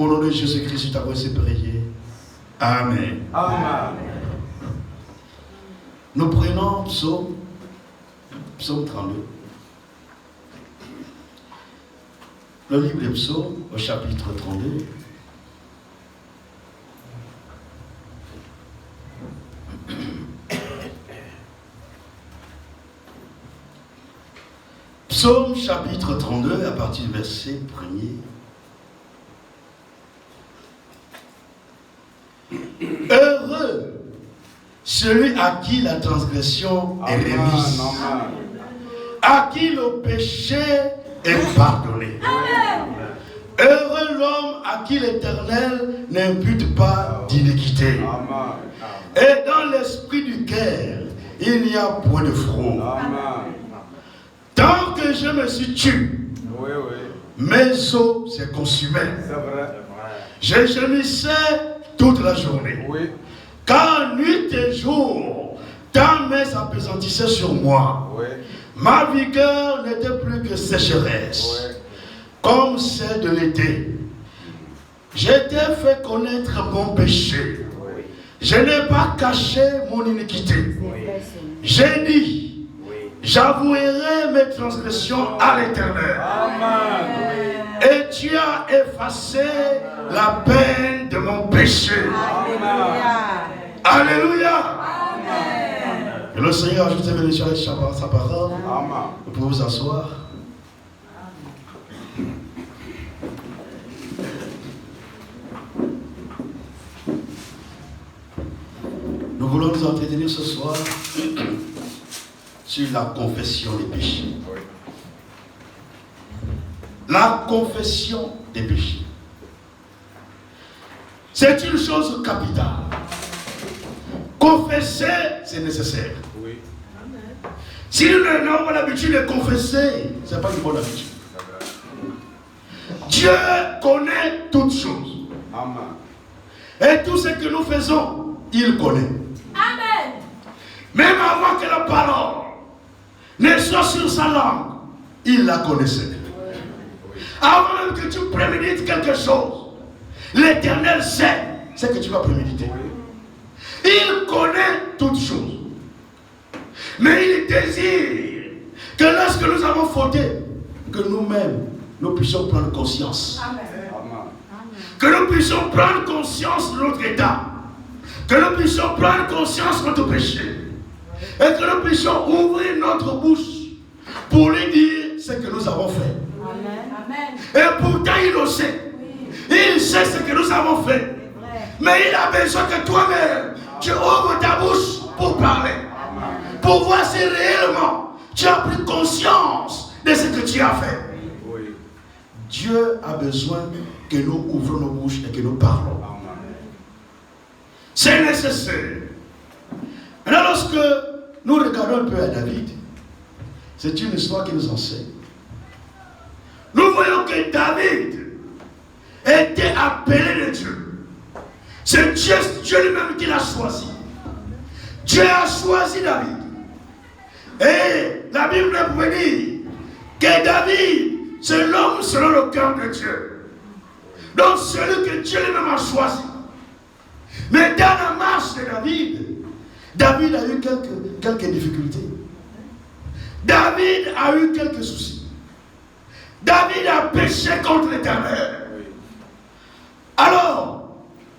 Au nom de Jésus-Christ, je t'avoue ces prières. Amen. Amen. Nous prenons psaume 32. Le livre des psaumes, au chapitre 32. Psaume chapitre 32, à partir du verset 1er. Heureux celui à qui la transgression est remise, à qui le péché est pardonné. Heureux l'homme à qui l'Éternel n'impute pas d'iniquité. Et dans l'esprit du cœur, il n'y a point de fraude. Tant que je me suis tué, mes os se consumaient. Je gémissais toute la journée. Car nuit et jour, ta main s'appesantissaient sur moi. Ma vigueur n'était plus que sécheresse, comme celle de l'été. J'ai fait connaître mon péché. Je n'ai pas caché mon iniquité. J'ai dit, j'avouerai mes transgressions à l'Éternel. Et tu as effacé la peine de mon péché. Alléluia. Et le Seigneur ajoute ses bénédictions avec sa parole. Vous pouvez vous asseoir. Nous voulons nous entretenir ce soir sur la confession des péchés. La confession des péchés. C'est une chose capitale. Confesser, c'est nécessaire. Si nous n'avons pas l'habitude de confesser, ce n'est pas une bonne habitude. Dieu connaît toutes choses. Et tout ce que nous faisons, il connaît. Amen. Même avant que la parole ne soit sur sa langue, il la connaissait. Avant même que tu prémédites quelque chose, l'Éternel sait ce que tu vas préméditer. Il connaît toutes choses. Mais il désire que lorsque nous avons fauté, que nous-mêmes, nous puissions prendre conscience. Amen. Que nous puissions prendre conscience de notre état. Que nous puissions prendre conscience de notre péché. Et que nous puissions ouvrir notre bouche pour lui dire ce que nous avons fait. Amen. Et pourtant il le sait. Il sait ce que nous avons fait. Mais il a besoin que toi-même, tu ouvres ta bouche pour parler. Pour voir si réellement tu as pris conscience de ce que tu as fait. Dieu a besoin que nous ouvrons nos bouches et que nous parlons. C'est nécessaire. Maintenant, lorsque nous regardons un peu à David, c'est une histoire qui nous enseigne. Nous voyons que David était appelé de Dieu. C'est Dieu lui-même qui l'a choisi. Dieu a choisi David. Et la Bible nous dit que David, c'est l'homme selon le cœur de Dieu. Donc celui que Dieu lui-même a choisi. Mais dans la marche de David, David a eu quelques difficultés. David a eu quelques soucis. David a péché contre l'Éternel. Alors,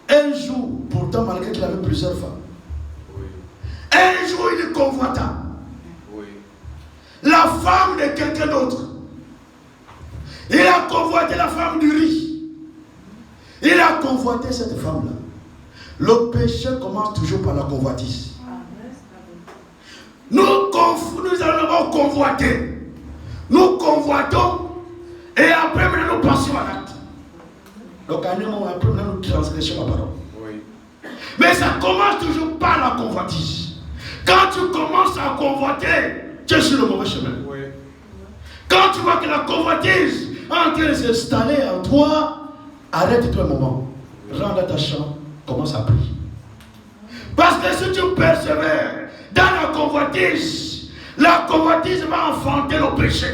un jour, pourtant malgré qu'il avait plusieurs femmes, un jour il convoita la femme de quelqu'un d'autre. Il a convoité la femme du riz. Il a convoité cette femme-là. Le péché commence toujours par la convoitise. Nous allons convoiter. Nous convoitons et après nous passons à l'acte. Donc à un moment après nous transgressons la parole. Mais ça commence toujours par la convoitise. Quand tu commences à convoiter, tu es sur le mauvais chemin. Quand tu vois que la convoitise est en train de s'installer en toi, arrête-toi un moment. Rentre à ta chambre, commence à prier. Parce que si tu persévères dans la convoitise va enfanter le péché.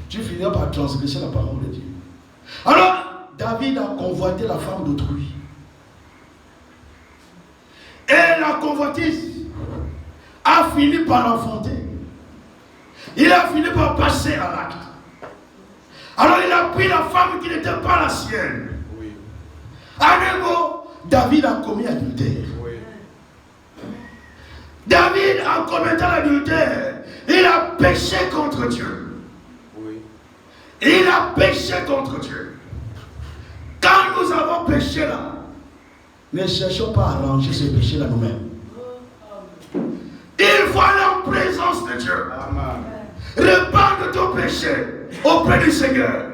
Tu finiras par transgresser la parole de Dieu. Alors, David a convoité la femme d'autrui. Et la convoitise a fini par l'enfanter. Il a fini par passer à l'acte. Alors il a pris la femme qui n'était pas la sienne. Oui. À nouveau, David a commis adultère. Oui. David, en commettant l'adultère, il a péché contre Dieu. Oui. Il a péché contre Dieu. Quand nous avons péché là, ne cherchons pas à arranger ce péché là nous-mêmes. Il faut aller en présence de Dieu. Amen. Répandre ton péché auprès du Seigneur.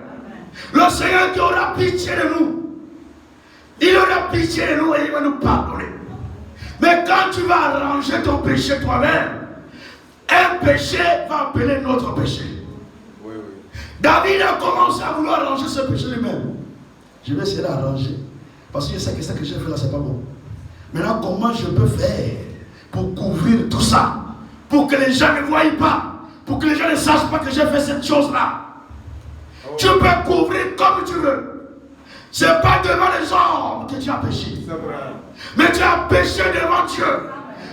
Le Seigneur qui aura pitié de nous, il aura pitié de nous et il va nous pardonner. Mais quand tu vas arranger ton péché toi-même, un péché va appeler notre péché. Oui, oui. David a commencé à vouloir arranger ce péché lui-même. Je vais essayer d'arranger. Parce que je sais que ce que j'ai fait là, c'est pas bon. Maintenant, comment je peux faire pour couvrir tout ça? Pour que les gens ne voient pas. Pour que les gens ne sachent pas que j'ai fait cette chose-là. Oh. Tu peux couvrir comme tu veux. Ce n'est pas devant les hommes que tu as péché. Mais tu as péché devant Dieu.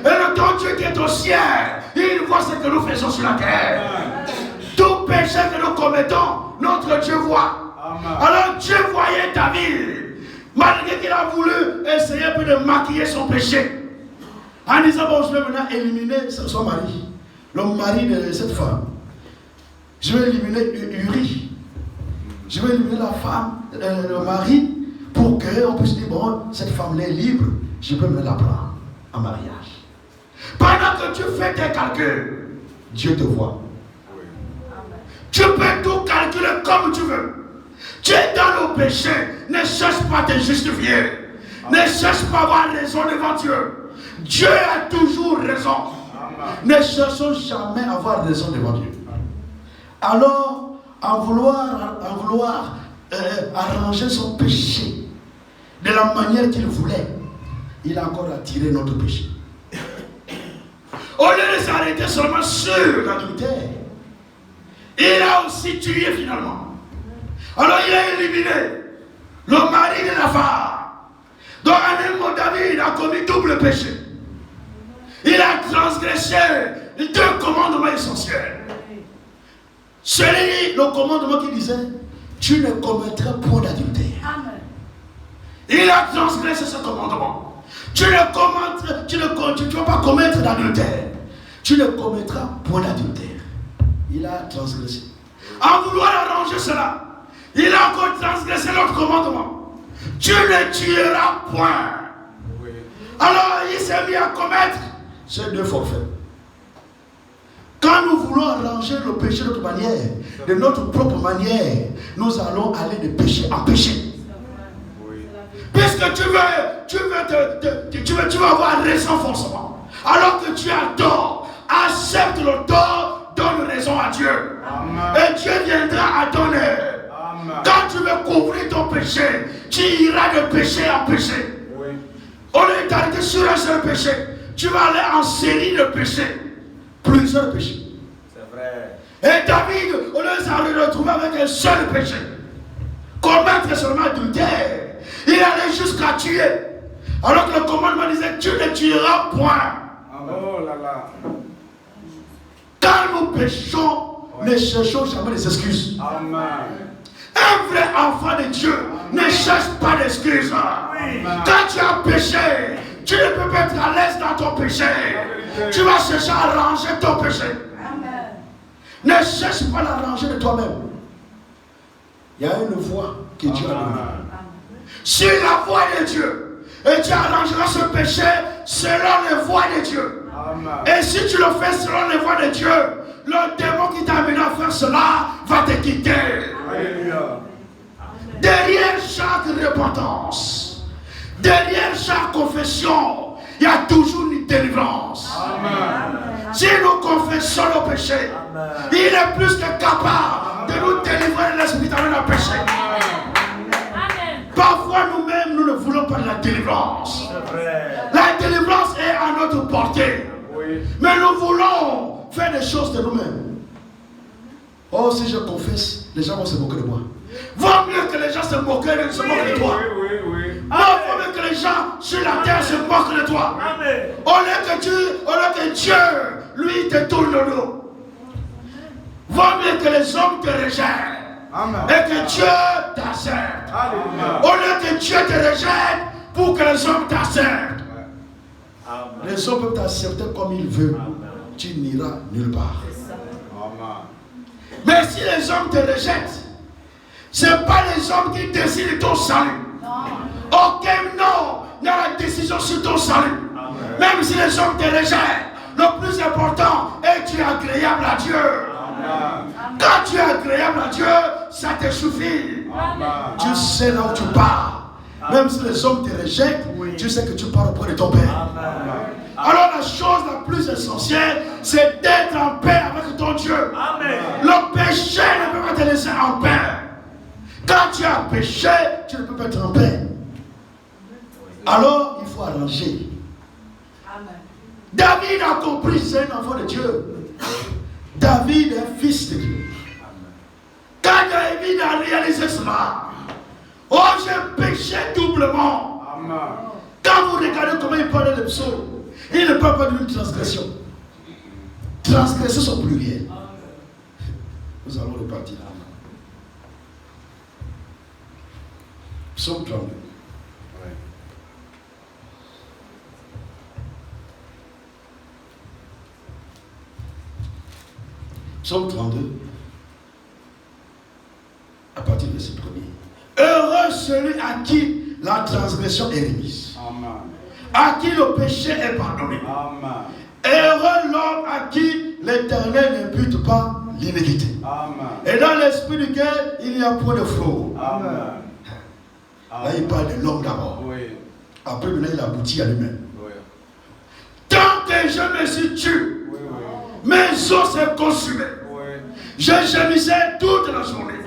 Et le ton Dieu qui est au ciel, il voit ce que nous faisons sur la terre. Tout péché que nous commettons, notre Dieu voit. Amen. Alors Dieu voyait David. Malgré qu'il a voulu essayer un peu de maquiller son péché. En disant, bon, je vais maintenant éliminer son mari. Le mari de cette femme. Je vais éliminer Uri. Je vais éliminer la femme, le mari, pour qu'on puisse dire, bon, cette femme-là est libre. Je peux me la prendre en mariage. Pendant que tu fais tes calculs, Dieu te voit. Tu peux tout calculer comme tu veux. Tu es dans le péché, ne cherche pas à te justifier. Ne cherche pas à avoir raison devant Dieu. Dieu a toujours raison. Ne cherchons jamais à avoir raison devant Dieu. Alors, en vouloir arranger son péché de la manière qu'il voulait, il a encore attiré notre péché. Au lieu de s'arrêter seulement sur l'adultère, il a aussi tué finalement. Alors il a éliminé le mari de la femme. Donc un homme, David a commis double péché. Il a transgressé les deux commandements essentiels. Celui, le commandement qui disait, tu ne commettras point d'adultère. Il a transgressé ce commandement. Tu ne vas pas commettre d'adultère. Tu ne commettras point d'adultère. Il a transgressé. En vouloir arranger cela, il a encore transgressé l'autre commandement. Tu ne tueras point. Oui. Alors il s'est mis à commettre ces deux forfaits. Quand nous voulons arranger le péché de notre manière, de notre propre manière, nous allons aller de péché en péché. Oui. Puisque tu vas avoir raison forcément. Alors que tu as tort, accepte le tort, donne raison à Dieu. Amen. Et Dieu viendra à ton aide. Quand tu veux couvrir ton péché, tu iras de péché en péché. Oui. Au lieu d'arrêter sur un seul péché, tu vas aller en série de péchés. Plusieurs péchés. C'est vrai. Et David, au lieu de se retrouver avec un seul péché, commettre seulement adultère, il allait jusqu'à tuer. Alors que le commandement disait, tu ne tueras point. Oh là là. Quand nous péchons, ne cherchons jamais des excuses. Amen. Un vrai enfant de Dieu ne cherche pas d'excuses. Quand tu as péché, tu ne peux pas être à l'aise dans ton péché. Tu vas chercher à arranger ton péché. Amen. Ne cherche pas à l'arranger de toi-même. Il y a une voie que Dieu a donnée. Suis la voie de Dieu. Et tu arrangeras ce péché selon les voies de Dieu. Amen. Et si tu le fais selon les voies de Dieu, le démon qui t'a amené à faire cela va te quitter. Alléluia. Derrière chaque repentance, derrière chaque confession, il y a toujours une délivrance. Amen. Si nous confessons nos péchés, il est plus que capable de nous délivrer de l'esprit dans le péché. Amen. Parfois nous-mêmes, nous ne voulons pas de la délivrance. La délivrance est à notre portée. Oui. Mais nous voulons faire des choses de nous-mêmes. Oh, si je confesse, les gens vont se moquer de moi. Vaut mieux que les gens se moquent de toi. Vaut mieux que les gens sur la terre se moquent de toi. Au lieu que Dieu, lui, te tourne le dos. Vaut mieux que les hommes te rejettent. Et que Dieu t'accepte. Au lieu que Dieu te rejette pour que les hommes t'acceptent. Les hommes peuvent t'accepter comme ils veulent. Tu n'iras nulle part. Mais si les hommes te rejettent, ce n'est pas les hommes qui décident ton salut. Aucun nom n'a la décision sur ton salut. Même si les hommes te rejettent, le plus important est que tu es agréable à Dieu. Quand tu es agréable à Dieu, ça te suffit. Tu sais là où tu pars. Même si les hommes te rejettent, tu sais que tu pars auprès de ton Père. Alors la chose la plus essentielle, c'est d'être en paix avec ton Dieu. Le péché ne peut pas te laisser en paix. Quand tu as péché, tu ne peux pas être en paix. Alors il faut arranger. David a compris, c'est un enfant de Dieu. David est fils de Dieu. Quand David a réalisé cela, oh, j'ai péché doublement. Quand vous regardez comment il parle de psaume, il ne parle pas d'une transgression. Transgression au pluriel. Nous allons repartir. Psaume 32. Psaume 32, à partir de ce premier. Heureux celui à qui la transgression est remise, à qui le péché est pardonné. Heureux l'homme à qui l'Éternel n'impute pas l'iniquité, et dans l'esprit duquel il n'y a point de fraude. Là il parle de l'homme d'abord. Après maintenant il aboutit à lui-même. Tant que je me suis tué, mes os s'est consumé. Je gémissais toute la journée.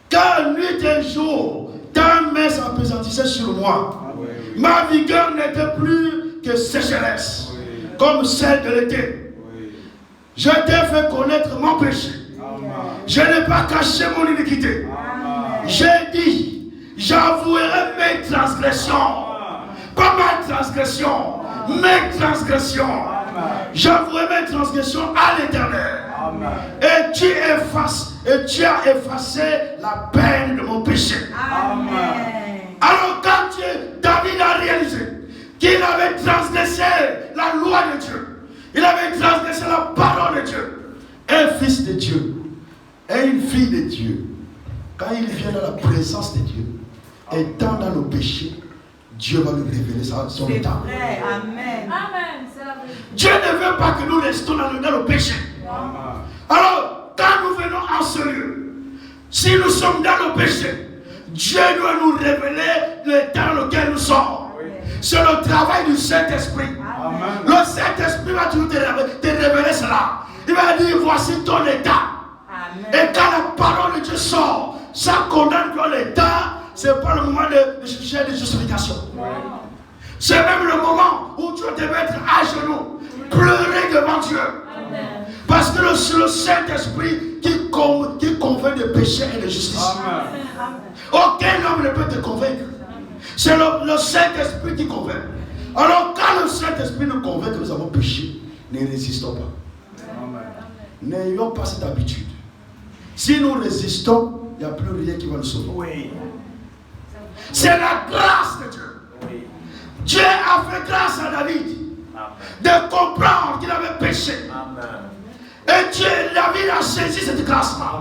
Car nuit et jour, ta main s'appesantissait sur moi. Ma vigueur n'était plus que sécheresse, comme celle de l'été. Je t'ai fait connaître mon péché. Je n'ai pas caché mon iniquité. J'ai dit, j'avouerai mes transgressions. Pas ma transgression, mes transgressions. J'avouerai mes transgressions à l'Éternel. Et tu as effacé la peine de mon péché. Alors quand David a réalisé qu'il avait transgressé la loi de Dieu, il avait transgressé la parole de Dieu, un fils de Dieu et une fille de Dieu, quand il vient dans la présence de Dieu, étant dans le péché, Dieu va lui révéler son état. Amen. Dieu ne veut pas que nous restons dans le péché. Alors, quand nous venons en ce lieu, si nous sommes dans le péché, Dieu doit nous révéler l'état dans lequel nous sommes. C'est le travail du Saint-Esprit. Le Saint-Esprit va toujours te révéler cela. Il va dire, voici ton état. Et quand la parole de Dieu sort, ça condamne ton état. Ce n'est pas le moment de chercher des justifications. C'est même le moment où tu devais être à genoux, pleurer devant Dieu. Parce que c'est le Saint-Esprit qui convainc de péché et de justice. Aucun homme ne peut te convaincre. C'est le Saint-Esprit qui convainc. Alors quand le Saint-Esprit nous convainc que nous avons péché, ne résistons pas. N'ayons pas cette habitude. Si nous résistons, il n'y a plus rien qui va nous sauver. C'est la grâce de Dieu. Dieu a fait grâce à David de comprendre qu'il avait péché. Et David a saisi cette grâce-là.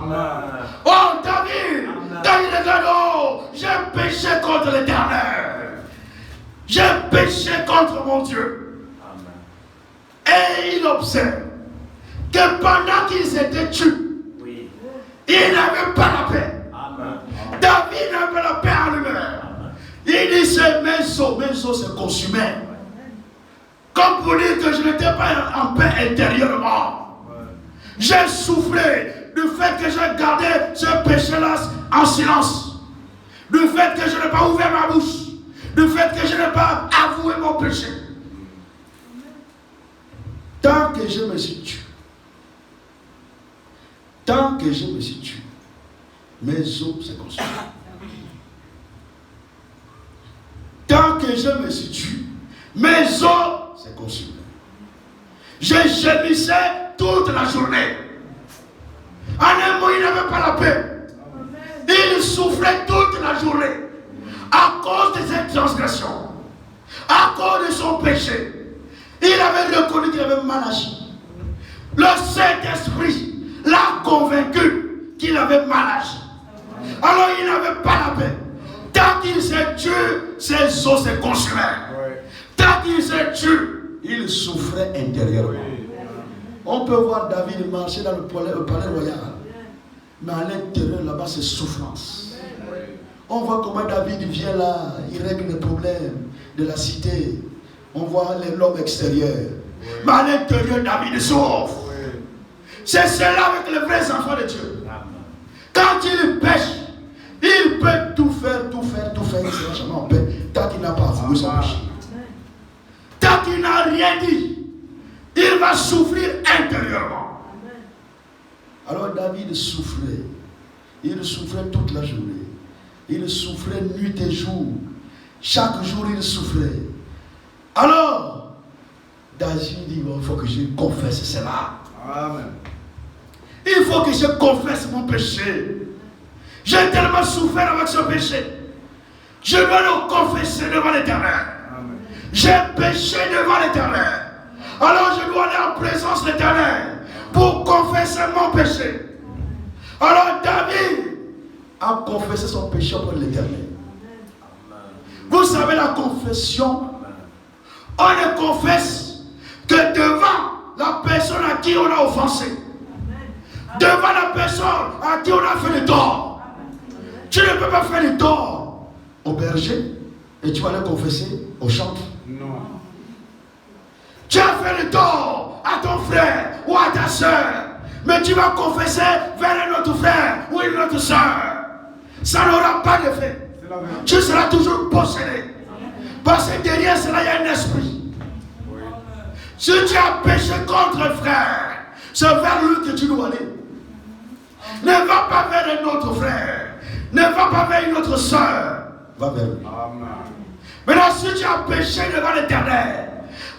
Oh David, quand il regarde, oh, j'ai péché contre l'Éternel. J'ai péché contre mon Dieu. Et il observe que pendant qu'ils étaient tués, il n'avait pas la paix. David n'avait pas la paix en lui-même. Il dit, c'est mes os se consumaient. Comme pour dire que je n'étais pas en paix intérieurement. J'ai soufflé du fait que j'ai gardé ce péché-là en silence. Du fait que je n'ai pas ouvert ma bouche. Du fait que je n'ai pas avoué mon péché. Tant que je me suis tué. Tant que je me suis tué. mes os se consument. Tant que je me situe, mes os se consument. Je gémissais toute la journée. En un mot, il n'avait pas la paix. Il souffrait toute la journée à cause de ses transgressions, à cause de son péché. Il avait reconnu qu'il avait mal agi. Le Saint-Esprit l'a convaincu qu'il avait mal agi. Alors il n'avait pas la paix. Tant qu'il s'est tué, ses os se consumaient. Tant qu'il s'est tué, il souffrait intérieurement. On peut voir David marcher dans le palais royal, mais à l'intérieur là-bas c'est souffrance. On voit comment David vient là, il règle les problèmes de la cité. On voit l'homme extérieur, mais à l'intérieur David souffre. C'est cela avec les vrais enfants de Dieu. Quand il pêche, il peut tout faire, il ne sera jamais en paix tant qu'il n'a pas avoué son péché. Tant qu'il n'a rien dit, il va souffrir intérieurement. Alors David souffrait. Il souffrait toute la journée. Il souffrait nuit et jour. Chaque jour il souffrait. Alors, David dit, il faut que je confesse cela. Amen. Il faut que je confesse mon péché. J'ai tellement souffert avec ce péché. Je dois le confesser devant l'Éternel. J'ai péché devant l'Éternel. Alors je dois aller en présence de l'Éternel pour confesser mon péché. Alors David a confessé son péché auprès de l'Éternel. Vous savez la confession, on ne confesse que devant la personne à qui on a offensé. Devant la personne à qui on a fait le tort. Tu ne peux pas faire le tort au berger et tu vas le confesser au chantre. Non. Tu as fait le tort à ton frère ou à ta soeur, mais tu vas confesser vers un autre frère ou une autre soeur. Ça n'aura pas d'effet. Tu seras toujours possédé. Parce que derrière cela, il y a un esprit. Oui. Si tu as péché contre un frère, c'est vers lui que tu dois aller. Ne va pas vers un autre frère. Ne va pas vers une autre soeur. Va vers lui. Amen. Maintenant, si tu as péché devant l'Éternel,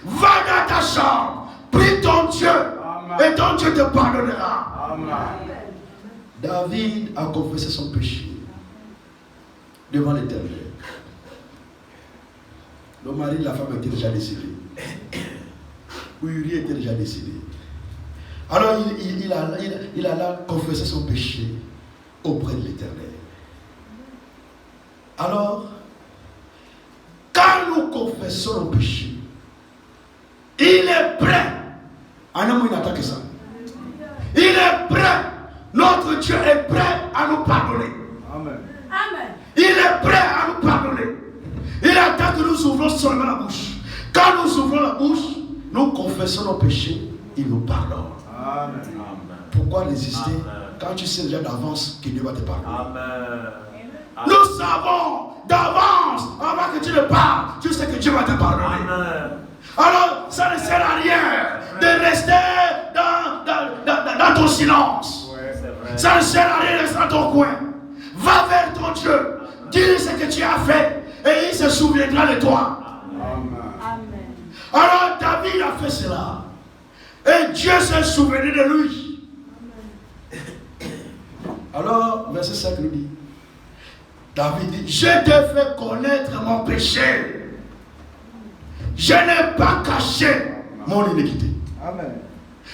va dans ta chambre, prie ton Dieu. Amen. Et ton Dieu te pardonnera. Amen. David a confessé son péché devant l'Éternel. Le mari de la femme était déjà décédé. Uri était déjà décédé. Alors il alla confesser son péché auprès de l'Éternel. Alors, quand nous confessons nos péchés, il est prêt. En un mot, il n'attend que ça. Il est prêt. Notre Dieu est prêt à nous pardonner. Amen. Amen. Il est prêt à nous pardonner. Il attend que nous ouvrons seulement la bouche. Quand nous ouvrons la bouche, nous confessons nos péchés, il nous pardonne. Amen. Pourquoi résister quand tu sais déjà d'avance que Dieu va te pardonner? Amen. Nous savons d'avance, avant que tu ne parles, tu sais que Dieu va te pardonner. Amen. Alors, ça ne sert à rien de rester dans ton silence. Ouais, c'est vrai. Ça ne sert à rien de rester dans ton coin. Va vers ton Dieu. Dis-lui ce que tu as fait et il se souviendra de toi. Amen. Alors, David a fait cela. Et Dieu s'est souvenu de lui. Alors, verset 5 nous dit, David dit, je t'ai fait connaître mon péché. Je n'ai pas caché mon iniquité. Amen.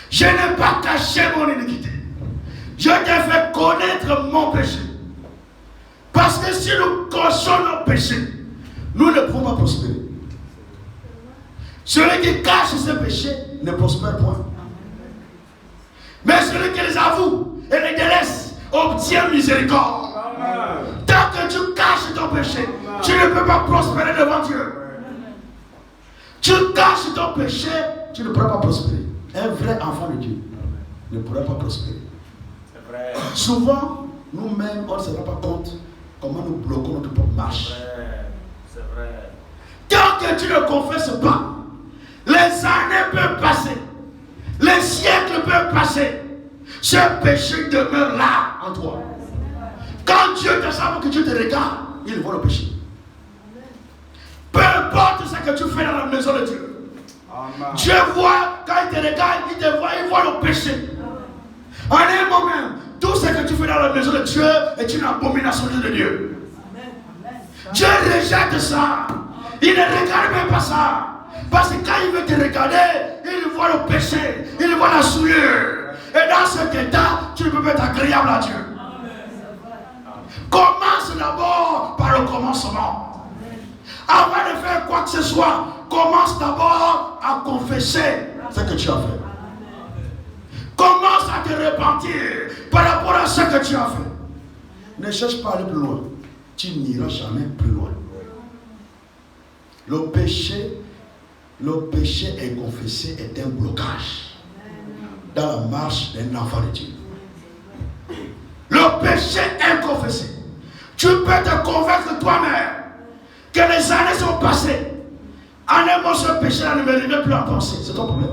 Je n'ai pas caché mon iniquité. Je t'ai fait connaître mon péché. Parce que si nous cachons nos péchés, nous ne pouvons pas prospérer. Celui qui cache ses péchés ne prospère point. Mais celui qui les avoue et les délaisse obtient miséricorde. Amen. Tant que tu caches ton péché, tu ne peux pas prospérer devant Dieu. Tu caches ton péché, tu ne pourras pas prospérer. Un vrai enfant de Dieu ne pourra pas prospérer. C'est vrai. Souvent, nous-mêmes, on ne se rend pas compte comment nous bloquons notre propre marche. C'est vrai. Tant que tu ne confesses pas, les années peuvent passer, les siècles peuvent passer, ce péché demeure là en toi. Quand Dieu te savent que Dieu te regarde, il voit le péché. Peu importe ce que tu fais dans la maison de Dieu. Amen. Dieu voit, quand il te regarde, il te voit, il voit le péché. En un moment, tout ce que tu fais dans la maison de Dieu est une abomination de Dieu. Dieu rejette ça. Il ne regarde même pas ça. Parce que quand il veut te regarder, il voit le péché, il voit la souillure. Et dans cet état, tu ne peux pas être agréable à Dieu. Commence d'abord par le commencement. Avant de faire quoi que ce soit, commence d'abord à confesser ce que tu as fait. Commence à te repentir par rapport à ce que tu as fait. Ne cherche pas à aller plus loin. Tu n'iras jamais plus loin. Le péché inconfessé est un blocage dans la marche d'un enfant de Dieu. Le péché inconfessé. Tu peux te convaincre toi-même que les années sont passées. En un mot, ce péché-là ne me revient plus à penser. C'est ton problème.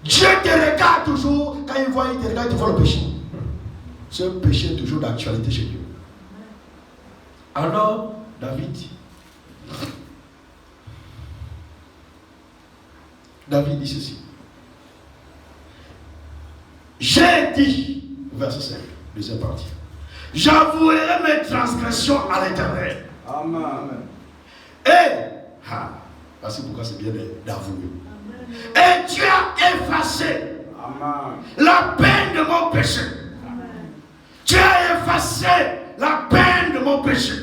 Dieu te regarde toujours. Quand il te regarde, il voit le péché. Ce péché est toujours d'actualité chez Dieu. Alors, David dit ceci. J'ai dit, verset 5, deuxième partie. J'avouerai mes transgressions à l'Éternel. Amen. Voici pourquoi c'est bien d'avouer. Et Dieu a effacé la peine de mon péché. Dieu a effacé la peine de mon péché.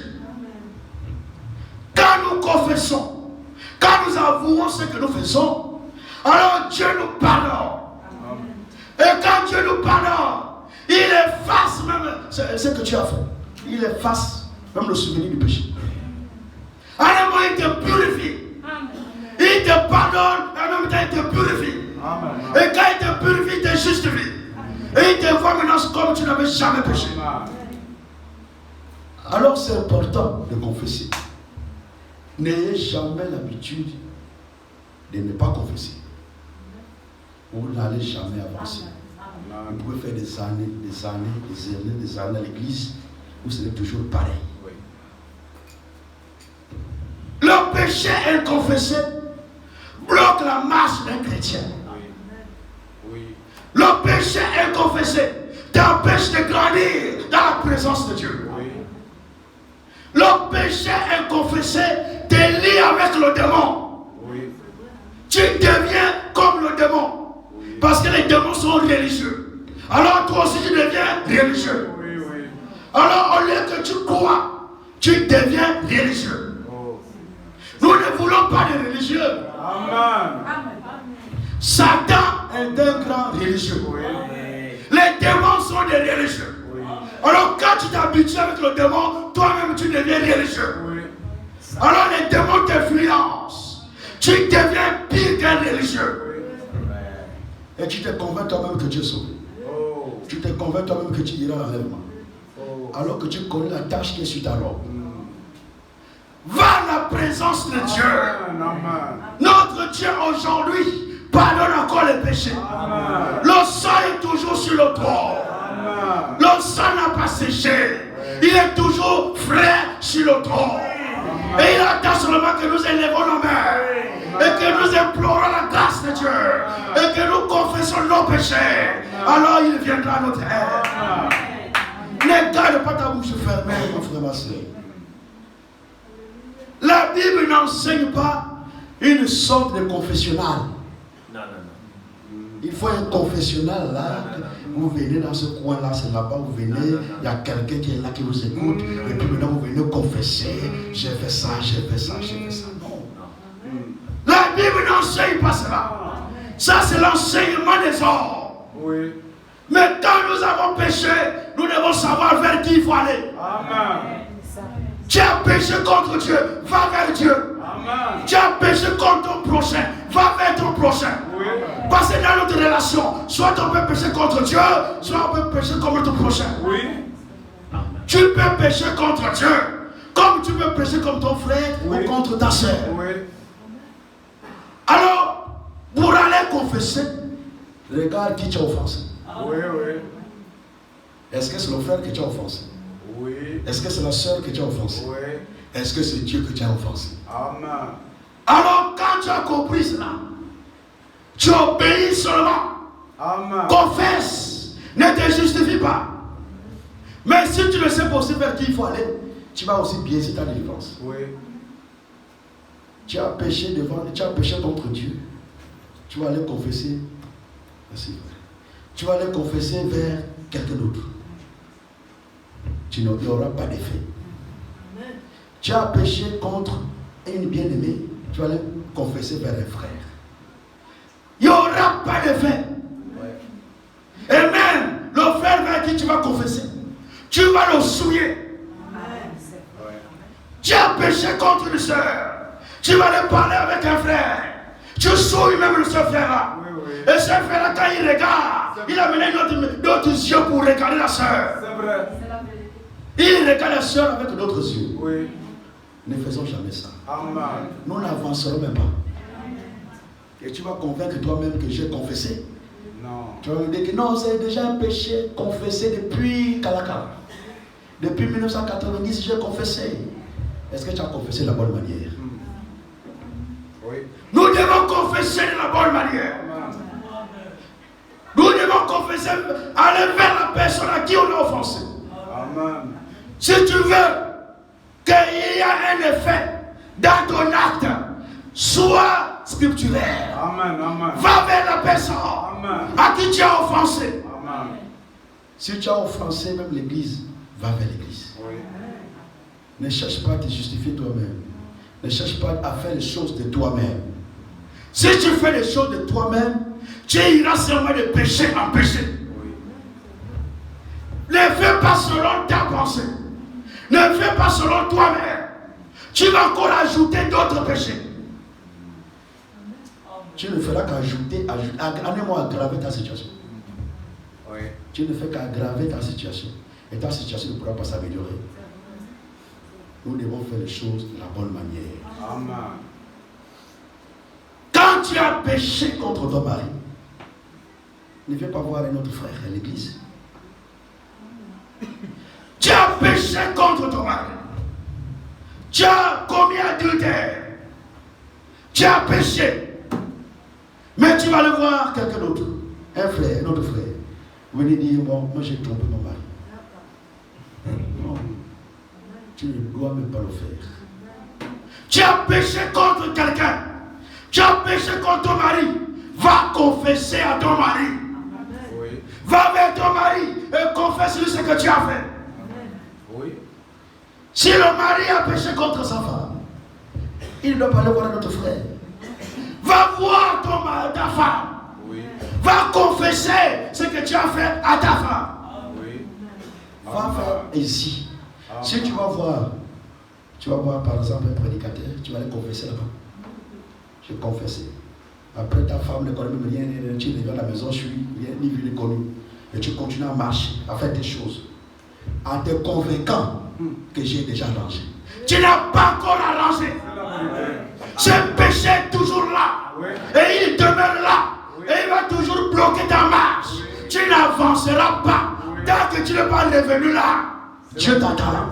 Quand nous confessons, quand nous avouons ce que nous faisons, alors Dieu nous pardonne. Et quand Dieu nous pardonne, il efface même ce que tu as fait. Il efface même le souvenir du péché. Alors il te purifie. Il te pardonne, et en même temps il te purifie. Et quand il te purifie, il te justifie. Et il te voit maintenant comme tu n'avais jamais péché. Alors c'est important de confesser. N'ayez jamais l'habitude de ne pas confesser. Vous n'allez jamais avancer. Vous pouvez faire des années à l'église, vous serez toujours pareil. Le péché inconfessé bloque la marche d'un chrétien. Le péché inconfessé t'empêche de grandir dans la présence de Dieu. Le péché inconfessé te lie avec le démon. Tu deviens comme le démon. Parce que les démons sont religieux. Alors toi aussi tu deviens religieux. Alors au lieu que tu crois, tu deviens religieux. Nous ne voulons pas de religieux. Amen. Satan est un grand religieux. Les démons sont des religieux. Alors quand tu t'habitues avec le démon, toi-même tu deviens religieux. Alors les démons t'influencent. Tu deviens pire qu'un religieux. Et tu te convaincs toi-même que tu es sauvé. Tu te convaincs toi-même que tu iras à l'enlèvement. Alors que tu connais la tâche qui est sur ta robe. Va à la présence de Dieu. Notre Dieu aujourd'hui pardonne encore les péchés. Le sang est toujours sur le trône. Le sang n'a pas séché. Il est toujours frais sur le trône. Et il attend seulement que nous élevons nos mains. Et que nous implorons la grâce de Dieu. Et que nous confessons nos péchés. Alors il viendra à notre aide. Ne garde pas ta bouche fermée, mon frère, ma soeur. La Bible n'enseigne pas une sorte de confessionnal. Non. Il faut un confessionnal là. Vous venez dans ce coin-là, c'est là-bas, vous venez, il y a quelqu'un qui est là qui vous écoute, et puis maintenant vous venez confesser, j'ai fait ça, j'ai fait ça, j'ai fait ça. Non. La Bible n'enseigne pas cela. Ça, c'est l'enseignement des hommes. Mais quand nous avons péché, nous devons savoir vers qui il faut aller. Amen. Tu as péché contre Dieu, va vers Dieu. Amen. Tu as péché contre ton prochain, va vers ton prochain. Parce que dans notre relation, soit on peut pécher contre Dieu, soit on peut pécher contre ton prochain. Tu peux pécher contre Dieu, comme tu peux pécher contre ton frère ou contre ta soeur. Alors, pour aller confesser, regarde qui t'a offensé. Est-ce que c'est le frère que tu as offensé? Oui. Est-ce que c'est la sœur que tu as offensée? Oui. Est-ce que c'est Dieu que tu as offensé? Amen. Alors quand tu as compris cela, tu obéis seulement. Amen. Confesse, ne te justifie pas. Mais si tu ne sais pas aussi vers qui il faut aller, tu vas aussi biaiser ta délivrance. Oui. Tu as péché contre Dieu. Tu vas aller confesser. Merci. Tu vas aller confesser vers quelqu'un d'autre. Tu n'auras pas d'effet. Tu as péché contre une bien-aimée. Tu vas aller confesser vers un frère. Il n'y aura pas d'effet. Et même le frère vers qui tu vas confesser, tu vas le souiller. Tu as péché contre une soeur. Tu vas aller parler avec un frère. Tu souilles même ce frère-là. Et ce frère-là, quand il regarde, il a mené d'autres yeux pour regarder la soeur. C'est vrai. Il regarde la soeur avec d'autres yeux. Oui. Ne faisons jamais ça. Amen. Nous n'avancerons même pas. Et tu vas convaincre toi-même que j'ai confessé. Non. Tu vas me dire que non, c'est déjà un péché confessé depuis Kalaka. Depuis 1990, j'ai confessé. Est-ce que tu as confessé de la bonne manière? Oui. Nous devons confesser de la bonne manière. Amen. Nous devons confesser, aller vers la personne à qui on a offensé. Amen. Si tu veux qu'il y ait un effet dans ton acte, sois scripturaire. Amen. Amen. Va vers la personne Amen. à qui tu as offensé. Amen. Si tu as offensé même l'église, va vers l'église. Oui. Ne cherche pas à te justifier toi-même. Ne cherche pas à faire les choses de toi-même. Si tu fais les choses de toi-même, tu iras seulement de péché en péché. Oui. Ne fais pas selon ta pensée. Ne fais pas selon toi-même. Tu vas encore ajouter d'autres péchés. Tu ne feras qu'ajouter, allez-moi aggraver ta situation. Oui. Tu ne fais qu'aggraver ta situation. Et ta situation ne pourra pas s'améliorer. Nous devons faire les choses de la bonne manière. Amen. Quand tu as péché contre ton mari, ne viens pas voir un autre frère à l'église. Tu as péché contre ton mari. Tu as commis adultère. Tu as péché. Mais tu vas aller voir quelqu'un d'autre. Un frère, un autre frère. Venez dire, bon, moi j'ai trompé mon mari. Non. Tu ne dois même pas le faire. Tu as péché contre quelqu'un. Tu as péché contre ton mari. Va confesser à ton mari. Oui. Va vers ton mari et confesse-lui ce que tu as fait. Oui. Si le mari a péché contre sa femme, il ne doit pas aller voir notre frère. Va voir ta femme. Oui. Va confesser ce que tu as fait à ta femme. Oui. Va faire ici. Si tu vas voir par exemple un prédicateur, tu vas aller confesser là-bas. Je confessais. Après ta femme ne connaît même rien, tu reviens à la maison, je suis ni vu ni connu. Et tu continues à marcher, à faire des choses, en te convainquant que j'ai déjà arrangé. Tu n'as pas encore arrangé. Ce péché est toujours là. Et il demeure là. Et il va toujours bloquer ta marche. Tu n'avanceras pas tant que tu n'es pas revenu là. Dieu t'attend.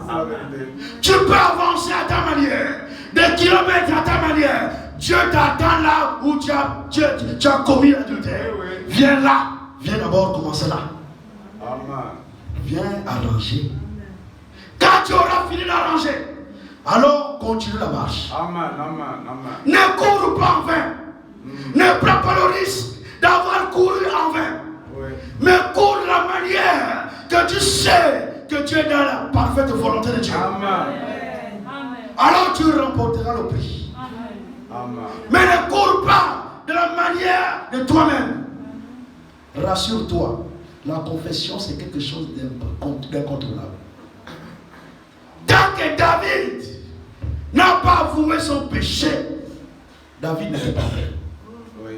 Tu peux avancer à ta manière, des kilomètres à ta manière. Dieu t'attend là où tu as commis l'adultère. Viens là. Viens d'abord commencer là. Amen. Viens arranger. Quand tu auras fini d'arranger, alors continue la marche. Amen. Amen. Amen. Ne cours pas en vain. Ne prends pas le risque d'avoir couru en vain. Oui. Mais cours de la manière que tu sais que tu es dans la parfaite volonté de Dieu. Amen. Alors tu remporteras le prix. Amen. Mais ne cours pas de la manière de toi-même. Rassure-toi, la confession c'est quelque chose d'incontournable. Tant que David n'a pas avoué son péché, David n'était pas prêt. Oui.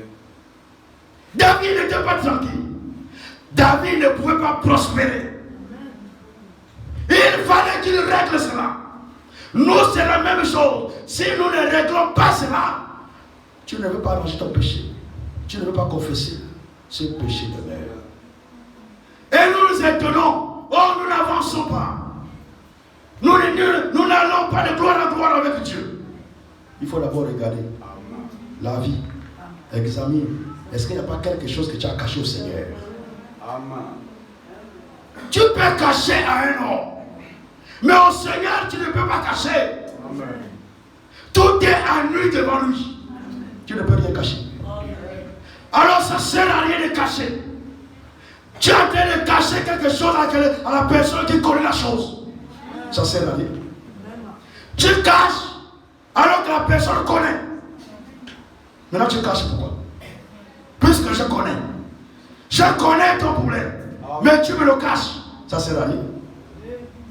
David n'était pas tranquille. David ne pouvait pas prospérer. Il fallait qu'il règle cela. Nous, c'est la même chose. Si nous ne réglons pas cela, tu ne veux pas arranger ton péché. Tu ne veux pas confesser. Ce péché demeure. Et nous nous étonnons. Oh, nous n'avançons pas. n'allons pas de gloire en gloire avec Dieu. Il faut d'abord regarder la vie. Examine. Est-ce qu'il n'y a pas quelque chose que tu as caché au Seigneur? Amen. Tu peux cacher à un homme. Mais au Seigneur, tu ne peux pas cacher. Amen. Tout est à nu devant lui. Tu ne peux rien cacher. Alors ça ne sert à rien de cacher. Tu es en train de cacher quelque chose à la personne qui connaît la chose. Ça ne sert à rien. Tu caches alors que la personne connaît. Maintenant tu caches pourquoi? Puisque je connais. Je connais ton problème. Mais tu me le caches. Ça ne sert à rien.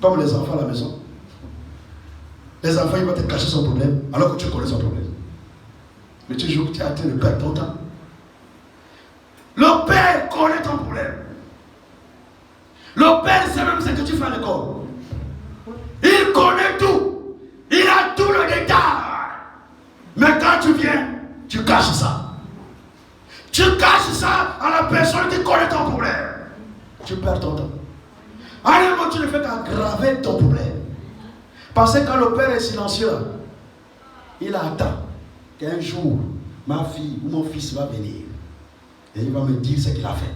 Comme les enfants à la maison. Les enfants, ils vont te cacher son problème alors que tu connais son problème. Mais tu joues que tu es en train de perdre ton temps. Le père connaît ton problème. Le père sait même ce que tu fais à l'école. Il connaît tout. Il a tout le détail. Mais quand tu viens, tu caches ça. Tu caches ça à la personne qui connaît ton problème. Tu perds ton temps. À un moment, tu ne fais qu'aggraver ton problème. Parce que quand le père est silencieux, il attend qu'un jour, ma fille ou mon fils va venir. Et il va me dire ce qu'il a fait.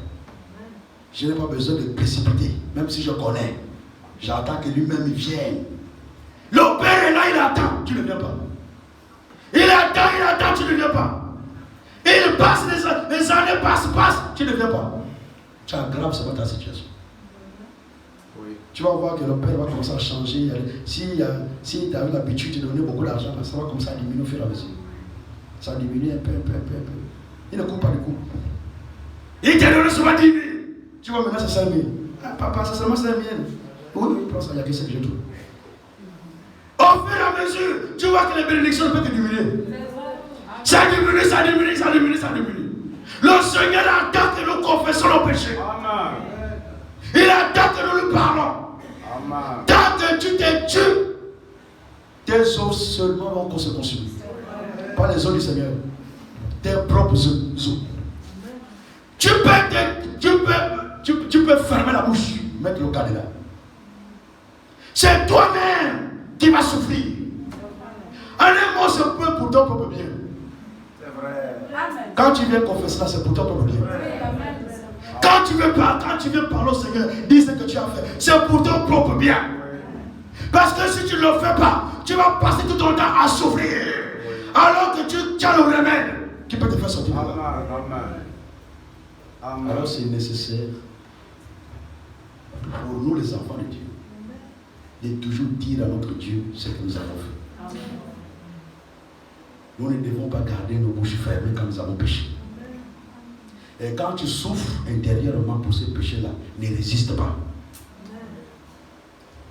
Je n'ai pas besoin de précipiter. Même si je connais. J'attends que lui-même vienne. Le père est là, il attend. Tu ne viens pas. Il attend, tu ne viens pas. Il passe, les années passent, tu ne viens pas. Tu aggraves seulement ta situation. Oui. Tu vas voir que le père va commencer à changer. Si tu as l'habitude de donner beaucoup d'argent, ça va commencer à diminuer au fur et à mesure. Ça diminue un peu. Il ne coupe pas du coup. Il te donne seulement 10 000. Tu vois maintenant c'est 5 000. Ah, papa, c'est seulement 5 000. Oui, prends ça, il y a que ce que je trouve. Au fur et à mesure, tu vois que les bénédictions peuvent diminuer. Ça diminue. Le Seigneur attend que nous confessons nos péchés. Amen. Il attend que nous lui parlons. Amen. Tant que tu te tues, tes os seulement vont se consumer. Pas les os du Seigneur. Tes propres os. Tu peux fermer la bouche, mettre le cadenas. C'est toi-même qui vas souffrir. En un mot, c'est pour ton propre bien. C'est vrai. Quand tu viens confesser là, c'est pour ton propre bien. Quand tu veux parler au Seigneur, dis ce que tu as fait. C'est pour ton propre bien. Parce que si tu ne le fais pas, tu vas passer tout ton temps à souffrir. Alors que tu as le remède qui peut te faire sortir de là. Amen. Alors c'est nécessaire pour nous les enfants de Dieu de toujours dire à notre Dieu ce que nous avons fait. Amen. Nous ne devons pas garder nos bouches fermées quand nous avons péché. Et quand tu souffres intérieurement pour ce péché-là, ne résiste pas.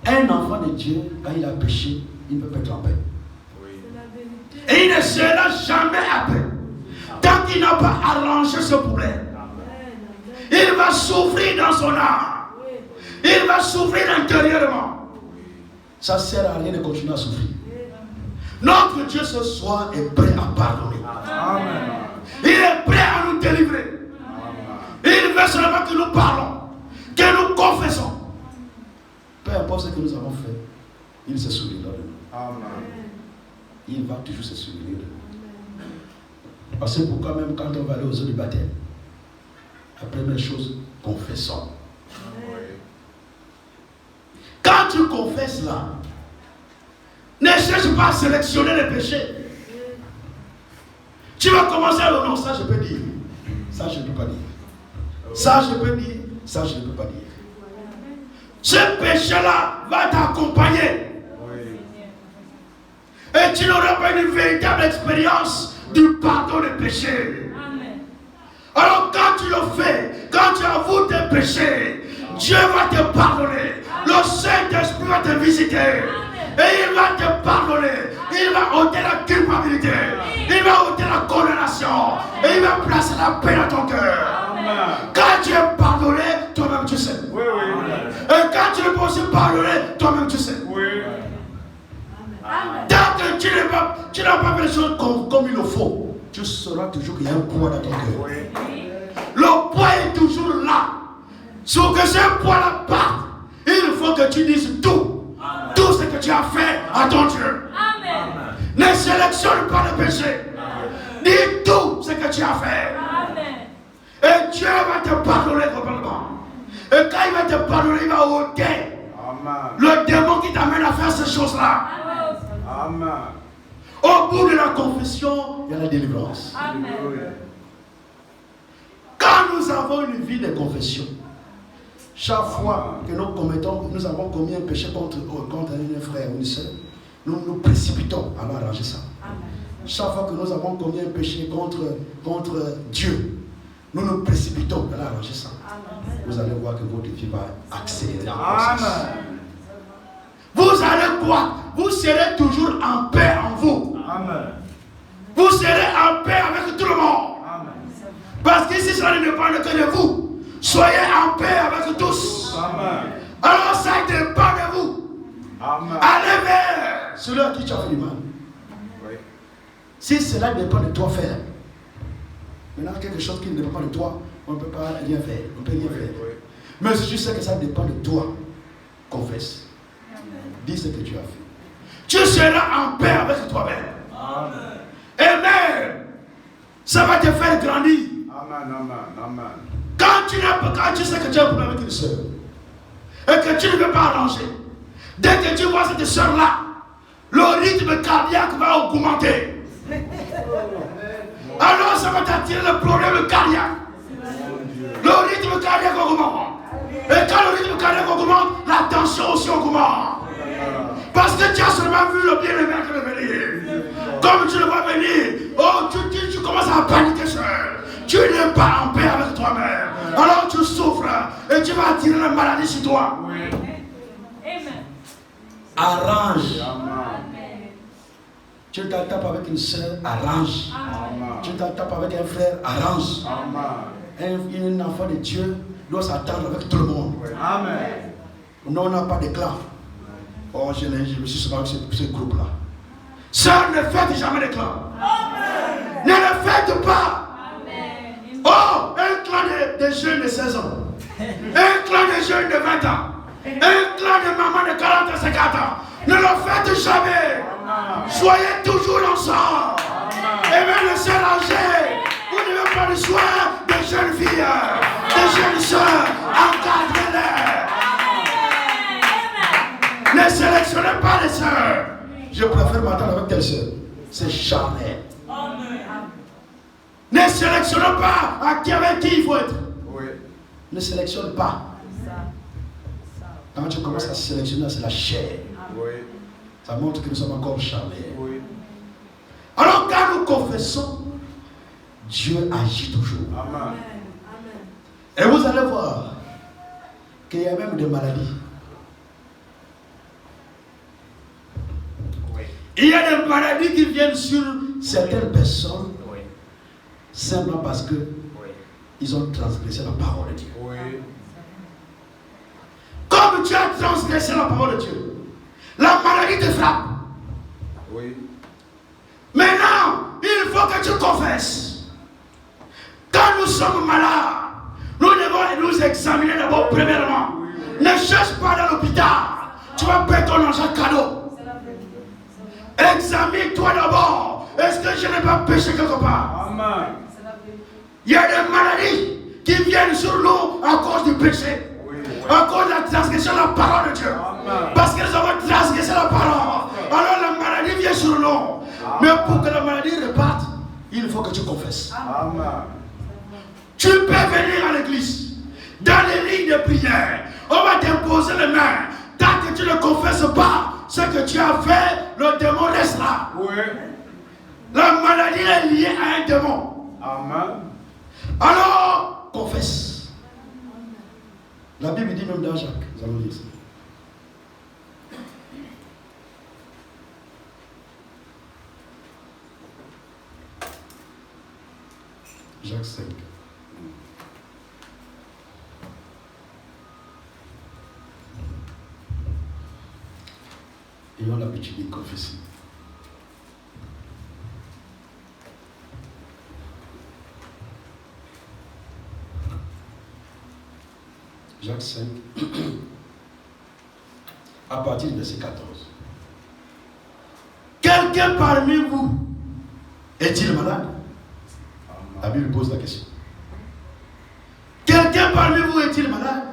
Un enfant de Dieu, quand il a péché, il ne peut pas être en paix. Oui. Et il ne sera jamais à paix tant qu'il n'a pas arrangé ce problème. Il va souffrir dans son âme. Il va souffrir intérieurement. Ça ne sert à rien de continuer à souffrir. Notre Dieu ce soir est prêt à pardonner. Amen. Il est prêt à nous délivrer. Il veut seulement que nous parlons, que nous confessons. Peu importe ce que nous avons fait, il se souviendra de nous. Amen. Il va toujours se souvenir de nous. Parce que pourquoi même quand on va aller aux eaux du baptême, la première chose, confessons. Quand tu confesses là, ne cherche pas à sélectionner les péchés. Tu vas commencer à dire non, ça je peux dire. Ça je ne peux pas dire. Ça je peux dire. Ça je ne peux pas dire. Ce péché-là va t'accompagner. Et tu n'auras pas une véritable expérience du pardon des péchés. Alors quand tu le fais, quand tu avoues tes péchés, Dieu va te pardonner. Le Saint-Esprit va te visiter. Et il va te pardonner. Il va ôter la culpabilité. Il va ôter la condamnation. Et il va placer la paix dans ton cœur. Quand tu es pardonné, toi-même tu sais. Oui. Et quand tu ne peux aussi pardonner, toi-même tu sais. Oui. Tant que tu n'as pas fait les choses comme il le faut, tu sauras toujours qu'il y a un poids dans ton cœur. Le poids est toujours là. Sauf que ce poids-là part, il faut que tu dises tout. tout ce que tu as fait à ton Dieu. Amen. Ne sélectionne pas le péché. Dis tout ce que tu as fait. Amen. Et Dieu va te pardonner complètement. Et quand il va te pardonner, il va ôter le démon qui t'amène à faire ces choses-là. Amen. Au bout de la confession, il y a la délivrance. Amen. Quand nous avons une vie de confession, chaque fois que nous avons commis un péché contre un frère ou une soeur, nous nous précipitons à arranger ça. Chaque fois que nous avons commis un péché contre Dieu, nous nous précipitons à arranger ça. Vous allez voir que votre vie va accélérer. Amen. Vous allez voir, vous serez toujours en paix en vous. Amen. Vous serez en paix avec tout le monde. Amen. Parce que si cela ne dépend que de vous, soyez en paix avec tous. Amen. Alors ça dépend de vous. Amen. Allez vers celui à qui tu as fait du mal. Oui. Si cela dépend de toi, faire. Maintenant, quelque chose qui ne dépend pas de toi, on ne peut pas rien faire. On ne peut rien faire. Oui. Mais si tu sais que ça dépend de toi, confesse. Dis ce que tu as fait. Tu seras en paix avec toi-même. Amen. Et même, ça va te faire grandir. Amen. Amen. Amen. Quand tu sais que tu as un problème avec une soeur, et que tu ne veux pas arranger, dès que tu vois cette soeur-là, le rythme cardiaque va augmenter. Alors ça va t'attirer le problème cardiaque. Le rythme cardiaque augmente. Et quand le rythme cardiaque augmente, la tension aussi augmente. Parce que tu as seulement vu le bien-aimé qui veut venir. Comme tu le vois venir, oh, tu commences à paniquer seul. Tu n'es pas en paix avec toi-même. Alors tu souffres et tu vas attirer la maladie sur toi. Amen. Arrange. Amen. Tu t'attapes avec une soeur, arrange. Amen. Tu t'attapes avec un frère, arrange. Amen. Un enfant de Dieu doit s'attendre avec tout le monde. Amen. Non, on n'a pas de clan. Oh, je me suis souvent avec ce groupe-là. Sœur, ne faites jamais de clan. Ne le faites pas. Oh, un clan de jeunes de 16 ans. Un clan de jeunes de 20 ans. Un clan de mamans de 40 à 50 ans. Ne le faites jamais. Soyez toujours ensemble. Et même les sœurs âgées, vous n'avez pas le soin des jeunes filles, des jeunes sœurs. Encadrez-les. Ne sélectionnez pas les sœurs. Je préfère m'attendre avec telle sœur. C'est charnel. Ne sélectionnez pas avec qui il faut être. Oui. Ne sélectionne pas. Quand tu commences à sélectionner, c'est la chair. Oui. Ça montre que nous sommes encore charnels. Oui. Alors quand nous confessons, Dieu agit toujours. Amen. Et vous allez voir qu'il y a même des maladies. Il y a des maladies qui viennent sur certaines personnes simplement parce que ils ont transgressé la parole de Dieu. Oui. Comme tu as transgressé la parole de Dieu, la maladie te frappe. Oui. Maintenant, il faut que tu confesses. Quand nous sommes malades, nous devons nous examiner d'abord premièrement. Ne cherche pas dans l'hôpital. Tu vas payer ton argent cadeau. Examine-toi d'abord. Est-ce que je n'ai pas péché quelque part? Amen. Il y a des maladies qui viennent sur nous à cause du péché. Oui. À cause de la transgression de la parole de Dieu. Amen. Parce qu'ils ont transgressé la parole. Alors la maladie vient sur nous. Mais pour que la maladie reparte, il faut que tu confesses. Amen. Tu peux venir à l'église. Dans les lignes de prière, on va t'imposer les mains. Tant que tu ne confesses pas ce que tu as fait, le démon reste là. Oui. La maladie est liée à un démon. Amen. Alors, confesse. La Bible dit même dans Jacques, nous allons lire ça. Jacques 5. Ayons l'habitude de confesser. Jacques 5. à partir du verset 14. Quelqu'un parmi vous est-il malade? La Bible pose la question. Quelqu'un parmi vous est-il malade?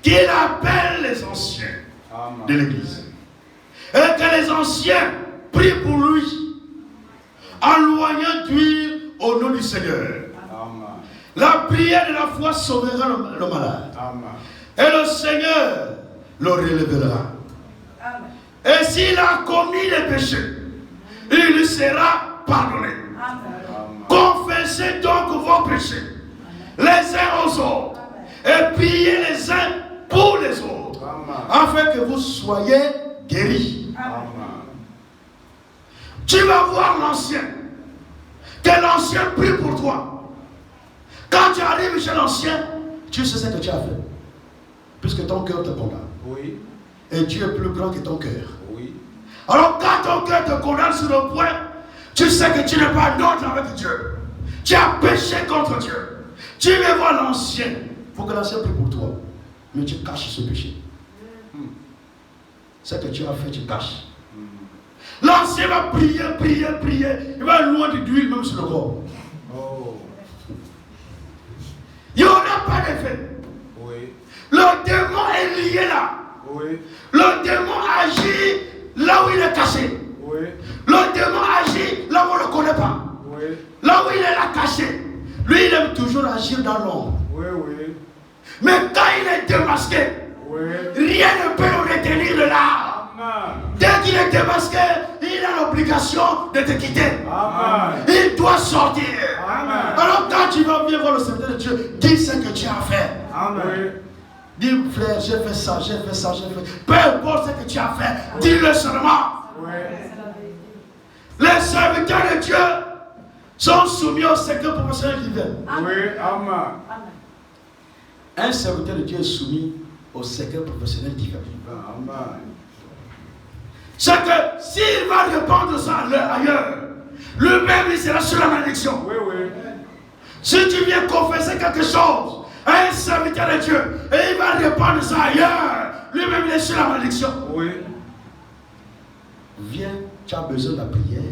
Qu'il appelle les anciens de l'église. Et que les anciens prient pour lui en loignant d'huile au nom du Seigneur. Amen. La prière de la foi sauvera le malade. Amen. Et le Seigneur le relèvera. Amen. Et s'il a commis des péchés, il lui sera pardonné. Amen. Confessez donc vos péchés les uns aux autres et priez les uns pour les autres, afin que vous soyez guéris. Amen. Tu vas voir l'ancien, que l'ancien prie pour toi. Quand tu arrives chez l'ancien, tu sais ce que tu as fait, puisque ton cœur te condamne. Oui. Et Dieu est plus grand que ton cœur. Oui. Alors quand ton cœur te condamne sur le point, tu sais que tu n'es pas neutre avec Dieu. Tu as péché contre Dieu. Tu veux voir l'ancien. Il faut que l'ancien prie pour toi. Mais tu caches ce péché. Ce que tu as fait, tu caches. L'ancien va prier. Il va loin de l'huile même sur le corps. Oh. Il n'y aura pas d'effet. Oui. Le démon est lié là. Oui. Le démon agit là où il est caché. Oui. Le démon agit là où on ne le connaît pas. Oui. Là où il est là caché. Lui, il aime toujours agir dans l'ombre. Oui. Oui. Mais quand il est démasqué, Oui. rien ne peut le retenir de là. Amen. Dès qu'il est démasqué, il a l'obligation de te quitter. Amen. Il doit sortir. Amen. Alors quand tu vas venir voir le serviteur de Dieu, dis ce que tu as fait. Amen. Dis, frère, j'ai fait ça. Peu importe ce que tu as fait, dis-le seulement. Oui. Les serviteurs de Dieu sont soumis au secret professionnel divin. Oui. Amen. Un serviteur de Dieu est soumis au secret professionnel divin. Amen. C'est que s'il va répandre ça ailleurs, lui-même il sera sur la malédiction. Oui. Oui. Si tu viens confesser quelque chose à un serviteur de Dieu et il va répandre ça ailleurs, lui-même il est sur la malédiction. Oui. Viens, tu as besoin de la prière,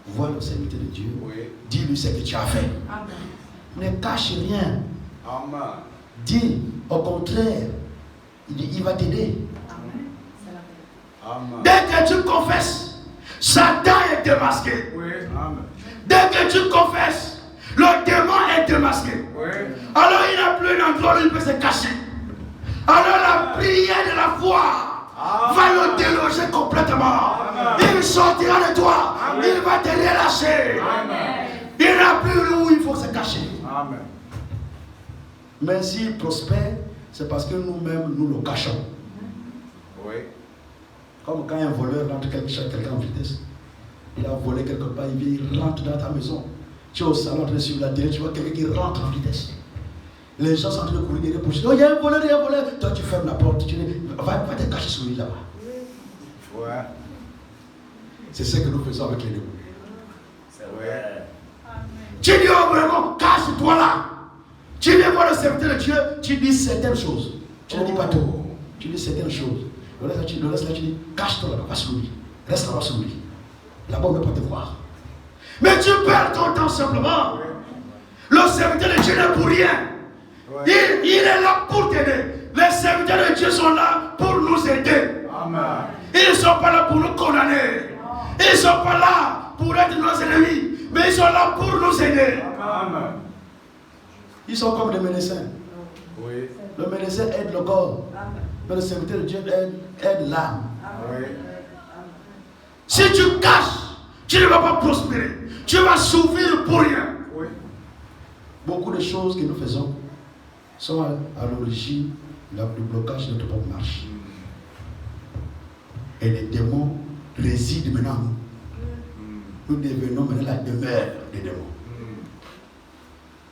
vois le serviteur de Dieu, Oui. dis-lui ce que tu as fait. Amen. Ne cache rien. Amen. Dis, au contraire, il va t'aider. Amen. Dès que tu confesses, Satan est démasqué. Oui. Amen. Dès que tu confesses, le démon est démasqué. Oui. Alors il n'a plus un endroit où il peut se cacher. Alors la prière de la foi va le déloger complètement. Il sortira de toi. Il va te relâcher. Il n'a plus où il faut se cacher. Amen. Mais s'il prospère, c'est parce que nous-mêmes, nous le cachons. Oui. Comme quand un voleur rentre chez quelqu'un en vitesse. Il a volé quelque part, il vient, il rentre dans ta maison. Tu es au salon, tu es sur la télé, tu vois quelqu'un qui rentre en vitesse. Les gens sont en train de courir derrière pour dire, oh, il y a un voleur, il y a un voleur. Toi, tu fermes la porte, tu dis, va te cacher sous lui là-bas. Ouais. C'est ce que nous faisons avec les démons. C'est vrai. Tu dis, oh, vraiment, cache-toi là. Tu viens voir le serviteur de Dieu, tu dis certaines choses. Tu ne dis pas tout. Tu dis certaines choses. Le reste là, tu dis, cache-toi là-bas, va sur lui. Reste là-bas sur lui. Là-bas, on ne peut pas te voir. Mais tu perds ton temps simplement. Le serviteur de Dieu n'est pour rien. Il est là pour t'aider. Les serviteurs de Dieu sont là pour nous aider. Amen. Ils ne sont pas là pour nous condamner. Ils ne sont pas là pour être nos ennemis. Mais ils sont là pour nous aider. Amen. Ils sont comme des médecins. Oui. Le médecin aide le corps. Mais le serviteur de Dieu aide l'âme. Oui. Si tu caches, tu ne vas pas prospérer. Tu vas souffrir pour rien. Oui. Beaucoup de choses que nous faisons sont à l'origine du blocage de notre propre marche. Et les démons résident maintenant en nous. Nous devenons maintenant la demeure des démons.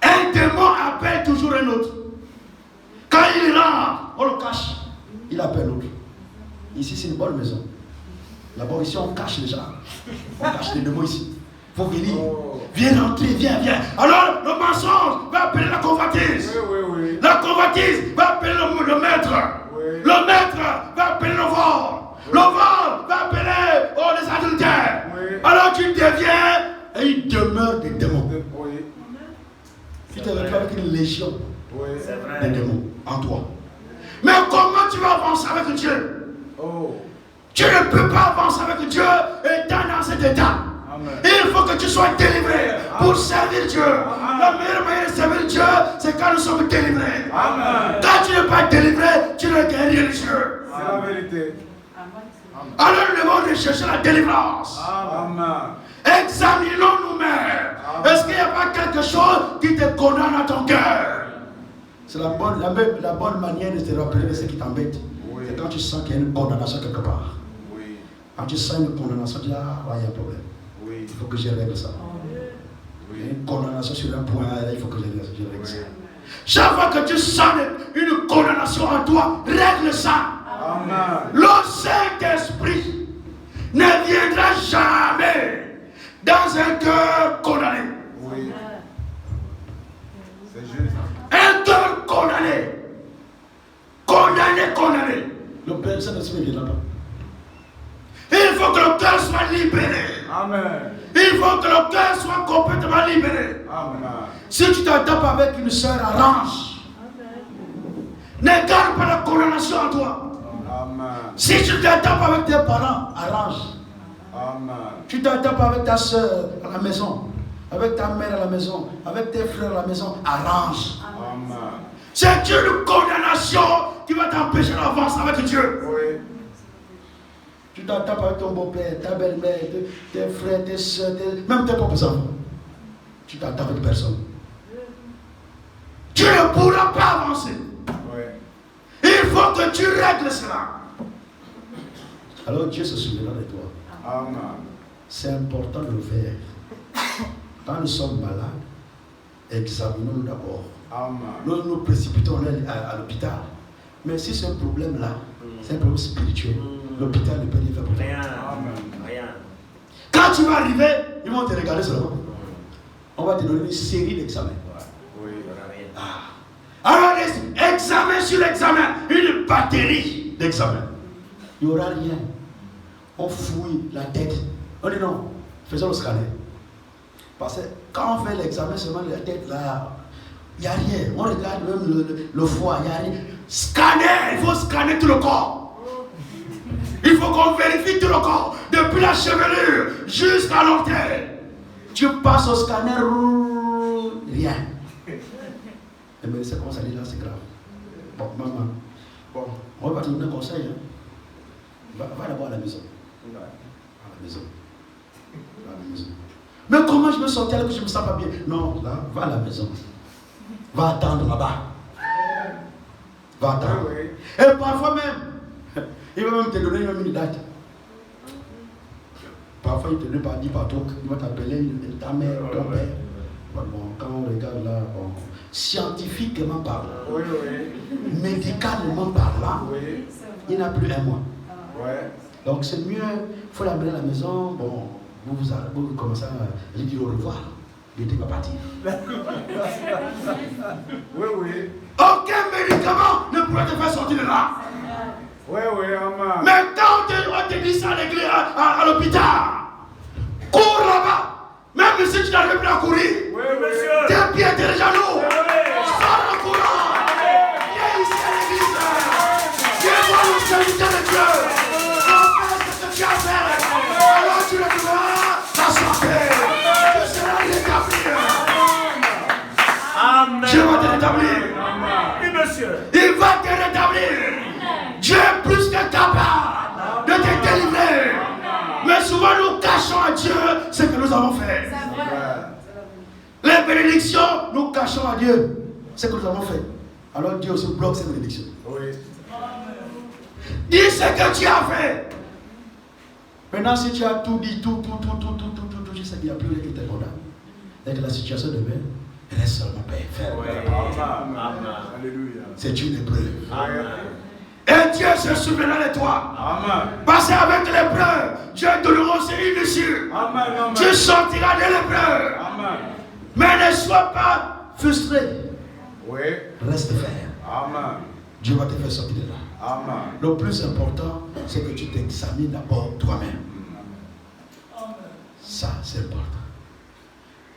Un démon appelle toujours un autre. Quand il rentre, on le cache. Il appelle l'autre. Ici, c'est une bonne maison. Là-bas, ici, on cache les gens. On cache les démons ici. Il faut venir. Viens rentrer, viens. Alors, le mensonge va appeler la convoitise. Oui. La convoitise va appeler le maître. Oui. Le maître va appeler le vol. Le vol va appeler les adultères. Oui. Alors tu deviens et il demeure des démons. Oui. Tu te retrouves avec une légion Oui. C'est vrai. des démons en toi. Mais comment tu vas avancer avec Dieu? Oh. Tu ne peux pas avancer avec Dieu étant dans cet état. Amen. Il faut que tu sois délivré pour servir Dieu. La meilleure manière de servir Dieu, c'est quand nous sommes délivrés. Amen. Quand tu n'es pas délivré, tu n'es qu'un religieux. C'est la vérité. Alors nous devons rechercher la délivrance. Amen. Examinons nous-mêmes. Est-ce qu'il n'y a pas quelque chose qui te condamne à ton cœur? C'est la bonne manière de te rappeler de ce qui t'embête. Oui. C'est quand tu sens qu'il y a une condamnation quelque part. Oui. Quand tu sens une condamnation, tu dis ah, il y a un problème. Oui. Il faut que je règle ça. Il y a Oui. une condamnation sur un point, il faut que je règle ça. Oui. Chaque fois que tu sens une condamnation en toi, règle ça. Amen. Le Saint-Esprit ne viendra jamais dans un cœur condamné. Oui. C'est juste. Un cœur condamné. Condamné. Le Père Saint-Esprit ne viendra pas. Il faut que le cœur soit libéré. Amen. Il faut que le cœur soit complètement libéré. Amen. Si tu t'entends pas avec une soeur, arrange. Ne garde pas la condamnation en toi. Amen. Si tu t'entends pas avec tes parents, arrange. Amen. Tu t'entends pas avec ta soeur à la maison, avec ta mère à la maison, avec tes frères à la maison, arrange. Amen. C'est une condamnation qui va t'empêcher d'avancer avec Dieu. Oui. Tu t'entends pas avec ton beau-père, ta belle-mère, tes frères, tes soeurs, même tes propres enfants. Tu t'entends avec personne. Tu ne pourras pas avancer. Oui. Il faut que tu règles cela. Alors Dieu se souviendra de toi. Amen. C'est important de le faire. Quand nous sommes malades, examinons-nous d'abord. Amen. Nous nous précipitons à l'hôpital. Mais si c'est un problème-là, c'est un problème spirituel, l'hôpital ne peut rien faire pour toi. Rien. Amen. Rien. Quand tu vas arriver, ils vont te regarder seulement. On va te donner une série d'examens. Oui. Rien. Alors, examen sur l'examen, une batterie d'examens. Il n'y aura rien. On fouille la tête. On dit non, faisons le scanner. Parce que quand on fait l'examen seulement la tête là, il n'y a rien. On regarde même le foie, il n'y a rien. Scanner, il faut scanner tout le corps. Il faut qu'on vérifie tout le corps, depuis la chevelure jusqu'à l'orteil. Tu passes au scanner, rien. Le médecin commence à dire là, c'est grave. Bon, maman, bon, on va te donner un conseil. Hein. Va d'abord à la maison. À la maison. Va à la maison. Mais comment je me sentais alors que je ne me sens pas bien? Non, là, va à la maison. Va attendre là-bas. Va attendre. Oui. Et parfois même, il va même te donner une date. Parfois, il te donne par 10 par truc. Il va t'appeler ta mère, ton père. Bon, quand on regarde là, bon, scientifiquement parlant, Oui, oui. médicalement parlant, Oui. il n'a plus un mois. Ouais. Donc c'est mieux, il faut l'amener à la maison. Bon, vous commencez à lui dire au revoir. Il n'était pas parti. Oui, oui. Aucun médicament ne pourrait te faire sortir de là. Oui, oui, amen. Mais quand on te dit ça à l'église, à l'hôpital, cours là-bas. Même si tu n'arrives plus à courir, Oui, monsieur. tes pieds, tes genoux, sors en courant. Viens ici à l'église. Viens voir le serviteur de Dieu. Fais ce que tu as à faire. Alors tu retrouveras ta santé. Tu seras rétabli. Amen. Dieu va te rétablir. Oui, monsieur. Il va te rétablir. Dieu est plus que capable de te délivrer. Mais souvent nous cachons à Dieu ce que nous avons fait. Les bénédictions, nous cachons à Dieu ce que nous avons fait. Alors Dieu aussi bloque ces bénédictions. Oui. Dis ce que tu as fait. Maintenant, si tu as tout dit, tout, je sais qu'il n'y a plus rien qui te condamne. Et que la situation demain reste seulement ferme. Oui. Amen. Amen. Alléluia. C'est une épreuve. Amen. Et Dieu se souviendra de toi. Amen. Parce qu'avec l'épreuve, Dieu te donnera aussi une issue. Amen. Amen. Tu sortiras de l'épreuve. Amen. Mais ne sois pas frustré. Oui. Reste ferme. Amen. Dieu va te faire sortir de là. Amen. Le plus important, c'est que tu t'examines d'abord toi-même. Ça, c'est important.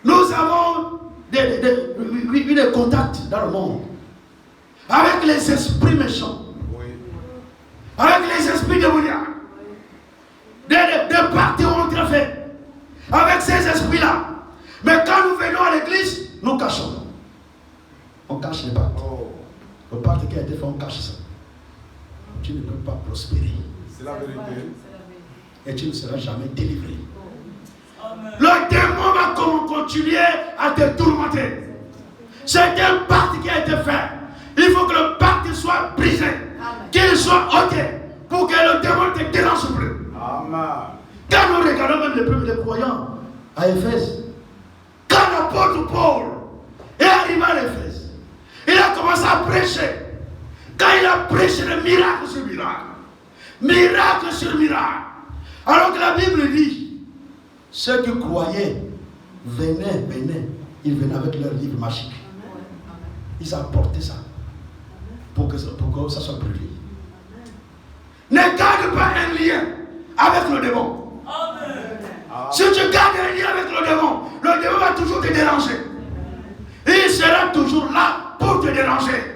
Nous avons des contacts dans le monde avec les esprits méchants, Oui. avec les esprits démoniaques, des parties contrefaits, avec ces esprits-là. Mais quand nous venons à l'église, nous cachons. On cache les pactes. Oh, Le pacte qui a été fait, on cache ça. Tu ne peux pas prospérer. c'est la vérité. Et tu ne seras jamais délivré. Le démon va continuer à te tourmenter. C'est un pacte qui a été fait. Il faut que le pacte soit brisé. Qu'il soit ôté. Pour que le démon ne te dérange plus. Amen. Quand nous regardons même les premiers croyants à Éphèse, quand l'apôtre Paul est arrivé à l'Éphèse, il a commencé à prêcher. Quand il a prêché de miracle sur miracle, miracle sur miracle, alors que la Bible dit, ceux qui croyaient venaient, ils venaient avec leur livre magique. Ils apportaient ça pour que ça soit brûlé. Ne garde pas un lien avec le démon. Si tu gardes un lien avec le démon va toujours te déranger. Il sera toujours là pour te déranger.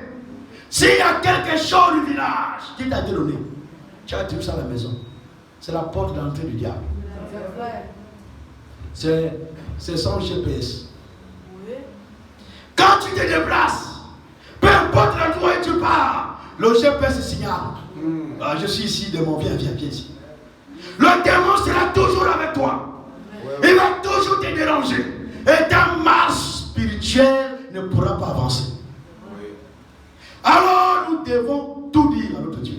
S'il y a quelque chose du village qui t'a été donné, tu as dit ça à la maison. C'est la porte d'entrée du diable. C'est son GPS. Quand tu te déplaces, peu importe l'endroit où tu pars, le GPS signale. Ah, je suis ici, démon, viens ici. Le démon sera toujours avec toi. Il va toujours te déranger. Et ta marche spirituelle ne pourra pas avancer. Alors nous devons tout dire à notre Dieu.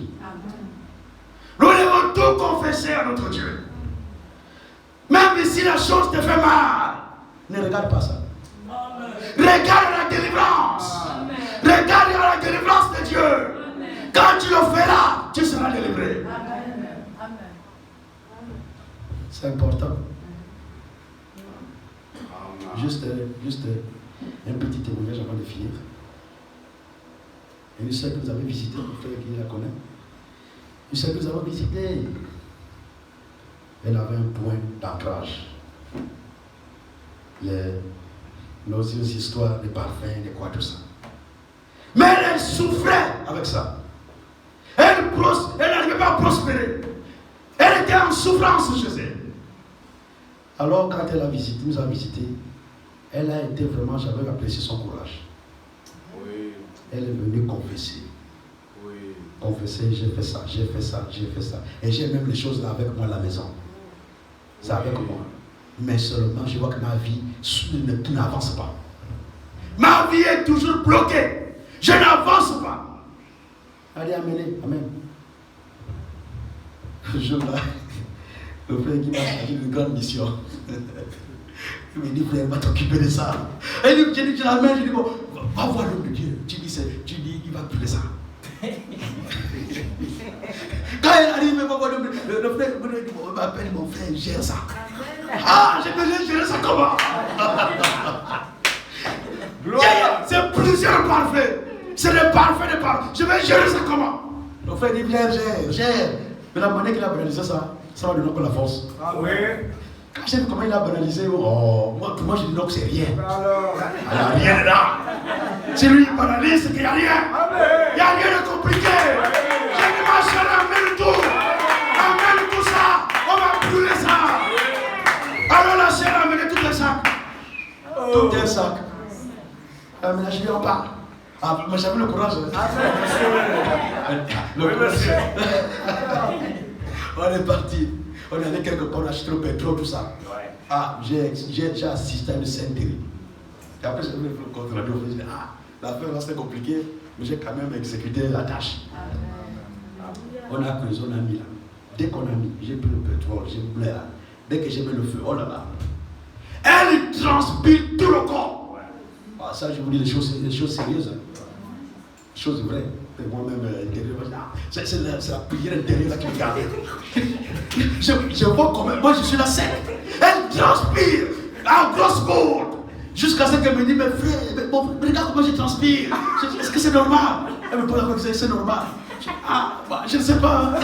Nous devons tout confesser à notre Dieu. Même si la chose te fait mal, ne regarde pas ça. Regarde la délivrance. Regarde la délivrance de Dieu. Quand tu le feras, tu seras délivré. C'est important. Juste un petit témoignage avant de finir. Une sœur que vous avez visitée, mon frère qui la connaît. Une sœur que nous avons visitée. Elle avait un point d'ancrage. Nos histoires, des parfums, des quoi, tout ça. Mais elle souffrait avec ça. Elle n'arrivait pas à prospérer. Elle était en souffrance chez elle. Alors quand elle nous a visité, elle a été vraiment, j'avais apprécié son courage. Oui. Elle est venue confesser. Oui. Confesser, j'ai fait ça. Et j'ai même les choses là avec moi à la maison. C'est avec moi. Mais seulement, je vois que ma vie n'avance pas. Ma vie est toujours bloquée. Je n'avance pas. Allez, amenez. Amen. Le jour-là, le frère qui m'a fait une grande mission. Il me dit, frère, va t'occuper de ça. Et il dit, je l'amène, je dis, bon, va voir l'homme de Dieu. Tu dis, il va brûler ça. Quand il arrive, il va voir le frère, il m'appelle, mon frère, gère ça. Ah, j'ai besoin de gérer ça comment? C'est plusieurs parfaits. C'est des parfaits. Je vais gérer ça comment? Le frère dit, viens, gère. Mais la manière qu'il a banalisé ça, ça va donner encore la force. Ah oui. Quand j'ai vu comment il a banalisé, moi je dis non que c'est rien. Alors. Il n'y a rien là. Si lui il banalise, c'est qu'il n'y a rien. Il n'y a rien de compliqué. J'ai dit ma chérie, amène tout. Amène tout ça. On va brûler ça. Alors la chérie a amené tout un sac. Tout un sac. Mais la chérie en parle. Ah, mais j'avais le courage. Oui, monsieur. On est parti. On est allé quelque part, on a acheté le pétrole, tout ça. Ouais. Ah, j'ai assisté à une scène terrible. Et après, j'ai vu le compte rendu. Je me dit, l'affaire là c'était compliqué, mais j'ai quand même exécuté la tâche. On a creusé, on a mis là. Dès qu'on a mis, j'ai pris le pétrole, j'ai mis là. Dès que j'ai mis le feu, oh là là. Elle transpire tout le corps. Ah, ça, je vous dis des choses sérieuses. Des choses vraies. Et moi-même, c'est la prière intérieure qui me garde. Je vois comment, moi je suis la scène. Elle transpire en grosse bourde. Jusqu'à ce qu'elle me dise, mais frère, regarde comment je transpire. Est-ce que c'est normal? Elle me pose la question, c'est normal. Je ne sais pas.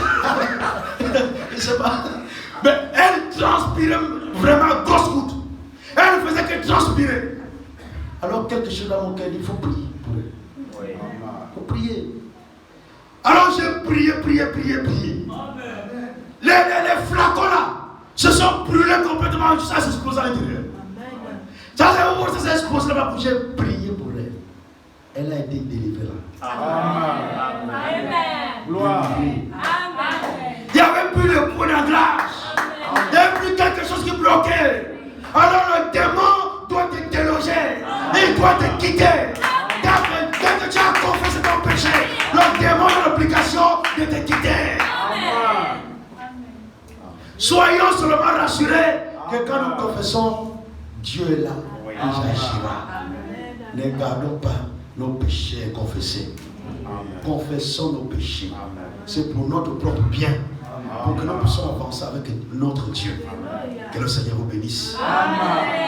Je ne sais pas. Mais elle transpirait vraiment grosse goutte. Elle ne faisait que transpirer. Alors quelque chose dans mon cœur dit, il faut prier pour elle. Oui. Il faut prier. Alors j'ai prié. Les flacons là se sont brûlés complètement. Ça s'est explosé à l'intérieur. Ça s'est explosé là-bas. J'ai prié pour elle. Elle a été délivrée là. Amen. Gloire. Il n'y avait plus de point d'ancrage. Il n'y avait plus quelque chose qui bloquait. Alors le démon doit te déloger. Il doit te quitter. Dès que tu as confessé ton péché, le démon a l'obligation de te quitter. Soyons seulement rassurés que quand nous confessons, Dieu est là. Il agira. Ne gardons pas nos péchés confessés. Confessons nos péchés. C'est pour notre propre bien. Pour que nous puissions avancer avec notre Dieu. Que le Seigneur vous bénisse. Amen.